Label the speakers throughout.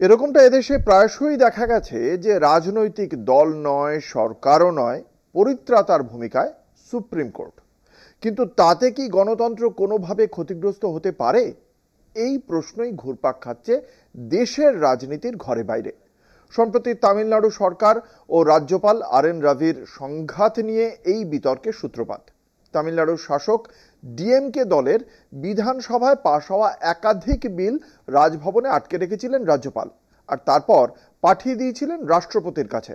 Speaker 1: এরকমটা এদেশে প্রায়শই দেখা গেছে যে রাজনৈতিক দল নয়, সরকারও নয়, পরিত্রাতার ভূমিকায় সুপ্রিম কোর্ট। কিন্তু তাতে কি গণতন্ত্র কোনোভাবে ক্ষতিগ্রস্ত হতে পারে? এই প্রশ্নই ঘুরপাক খাচ্ছে দেশের রাজনীতির ঘরে বাইরে। সম্প্রতি তামিলনাড়ু সরকার ও রাজ্যপাল আর.এন. রবির সংঘাত নিয়ে এই বিতর্কের সূত্রপাত। তামিলনাড়ুর শাসক ডিএমকে দলের বিধানসভায় পাশ হওয়া একাধিক বিল রাজভবনে আটকে রেখেছিলেন রাজ্যপাল, আর তারপর পাঠিয়ে দিয়েছিলেন রাষ্ট্রপতির কাছে।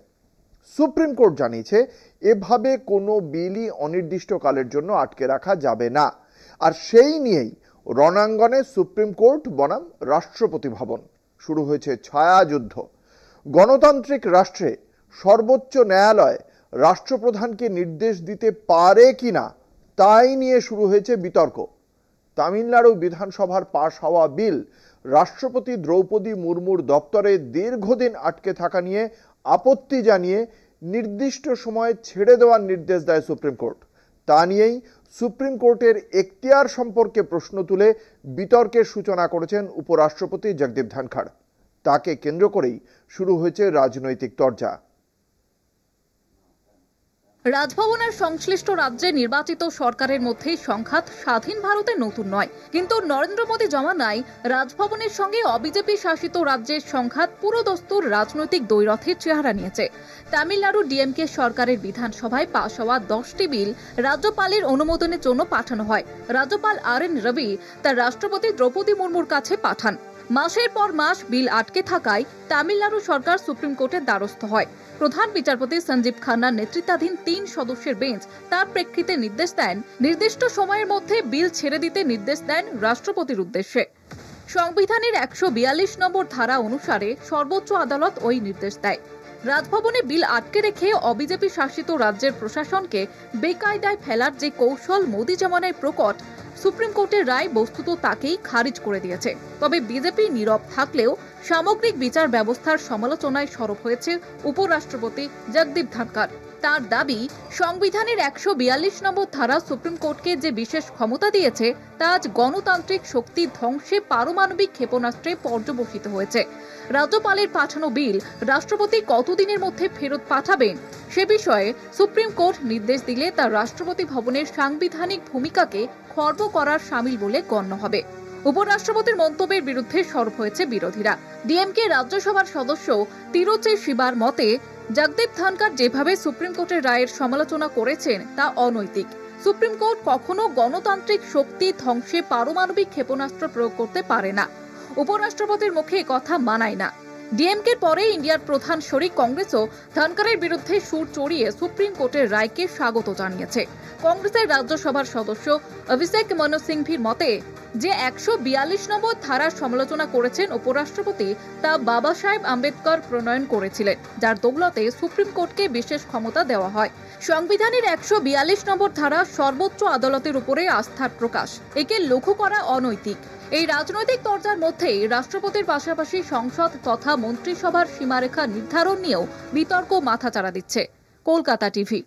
Speaker 1: সুপ্রিম কোর্ট জানিয়েছে এভাবে কোনো বিলই অনির্দিষ্টকালের জন্য আটকে রাখা যাবে না। আর সেই নিয়েই রণাঙ্গনে সুপ্রিম কোর্ট বনাম রাষ্ট্রপতি ভবন। শুরু হয়েছে ছায়াযুদ্ধ। গণতান্ত্রিক রাষ্ট্রে সর্বোচ্চ ন্যায়ালয় রাষ্ট্রপ্রধানকে নির্দেশ দিতে পারে কিনা তাই নিয়ে শুরু হয়েছে বিতর্ক। তামিলনাড়ু বিধানসভার পাশ হওয়া বিল রাষ্ট্রপতি দ্রৌপদী মুর্মুর দপ্তরে দীর্ঘদিন আটকে থাকা নিয়ে আপত্তি জানিয়ে নির্দিষ্ট সময়ে ছেড়ে দেওয়ার নির্দেশ দেয় সুপ্রিম কোর্ট। তা নিয়েই সুপ্রিম কোর্টের এখতিয়ার সম্পর্কে প্রশ্ন তুলে বিতর্কের সূচনা করেছেন উপরাষ্ট্রপতি জগদীপ ধনখড়। তাকে কেন্দ্র করেই শুরু হয়েছে রাজনৈতিক তরজা।
Speaker 2: রাজভবনের সংশ্লিষ্ট রাজ্যে নির্বাচিত সরকারের মধ্যে সংঘাত স্বাধীন ভারতে নতুন নয়, কিন্তু নরেন্দ্র মোদী জমানায় রাজভবনের সঙ্গে অবিজেপি শাসিত রাজ্যের সংঘাত পুরোদস্তুর রাজনৈতিক দ্বৈরথের চেহারা নিয়েছে। তামিলনাড়ু ডিএমকে সরকারের বিধানসভায় পাশ হওয়া 10টি বিল রাজ্যপালের অনুমোদনের জন্য পাঠানো হয়। রাজ্যপাল আর.এন. রবি তার রাষ্ট্রপতি দ্রৌপদী মুর্মুর কাছে পাঠান। মাসের পর মাস বিল আটকে থাকায় তামিলনাড়ু সরকার সুপ্রিম কোর্টের দ্বারস্থ হয়। প্রধান বিচারপতি সঞ্জীব খান্নার নেতৃত্বাধীন 3 সদস্যের বেঞ্চ তার প্রেক্ষিতে নির্দেশ দেন নির্দিষ্ট সময়ের মধ্যে বিল ছেড়ে দিতে নির্দেশ দেন রাষ্ট্রপতির উদ্দেশ্যে। সংবিধানের 142 নম্বর ধারা অনুসারে সর্বোচ্চ আদালত ওই নির্দেশ দেয়। রাজভবনে বিল আটকে রেখে অবিজেপি শাসিত রাজ্যের প্রশাসনকে বেকায়দায় ফেলার যে কৌশল মোদী জমানায় প্রকট, সুপ্রিম কোর্টের রায় বস্তুত তাকেই খারিজ করে দিয়েছে। তবে বিজেপি নীরব থাকলেও সামগ্রিক বিচার ব্যবস্থার সমালোচনায় সরব হয়েছে উপরাষ্ট্রপতি জগদীপ ধনখড়। তার দাবি, সংবিধানের 142 নম্বর ধারা সুপ্রিম কোর্টকে যে বিশেষ ক্ষমতা দিয়েছে তা আজ গণতান্ত্রিক শক্তি ধ্বংসে পারমাণবিক ক্ষেপণাস্ত্রে পর্যবসিত হয়েছে। রাজ্যপালের পাঠানো বিল রাষ্ট্রপতি কতদিনের মধ্যে ফেরত পাঠাবেন সে বিষয়ে সুপ্রিম কোর্ট নির্দেশ দিলে তা রাষ্ট্রপতি ভবনের সাংবিধানিক ভূমিকাকে খর্ব করার শামিল বলে গণ্য হবে। উপরাষ্ট্রপতির মন্তব্যের বিরুদ্ধে সরব হয়েছে বিরোধীরা। ডিএমকে রাজ্যসভার সদস্য তিরুচি শিবার মতে, জগদীপ ধনখড় যেভাবে সুপ্রিম কোর্টের রায়ের সমালোচনা করেছেন তা অনৈতিক। সুপ্রিম কোর্ট কখনো গণতান্ত্রিক শক্তি ধ্বংসে পারমাণবিক ক্ষেপণাস্ত্র প্রয়োগ করতে পারে না। উপরাষ্ট্রপতির মুখে কথা মানায় না। ডিএমকের পরে ইন্ডিয়ার প্রধান শরিক কংগ্রেসও ধনখড়ের বিরুদ্ধে সুর চড়িয়ে সুপ্রিম কোর্টের রায়কে স্বাগত জানিয়েছে। কংগ্রেসের রাজ্যসভার সদস্য অভিষেক মনু সিংভির মতে, যে 142 নম্বর ধারার সমালোচনা করেছেন উপরাষ্ট্রপতি তা বাবা সাহেব আম্বেদকর প্রণয়ন করেছিলেন, যার দৌলতে সুপ্রিম কোর্টকে বিশেষ ক্ষমতা দেওয়া হয়। সংবিধানের 142 নম্বর ধারা সর্বোচ্চ আদালতের উপরে আস্থার প্রকাশ। একে লঘু করা অনৈতিক। এই রাজনৈতিক তরজার মধ্যেই রাষ্ট্রপতির পাশাপাশি সংসদ তথা মন্ত্রিসভার সীমারেখা নির্ধারণ নিয়েও বিতর্ক মাথাচাড়া দিচ্ছে। কলকাতা টিভি।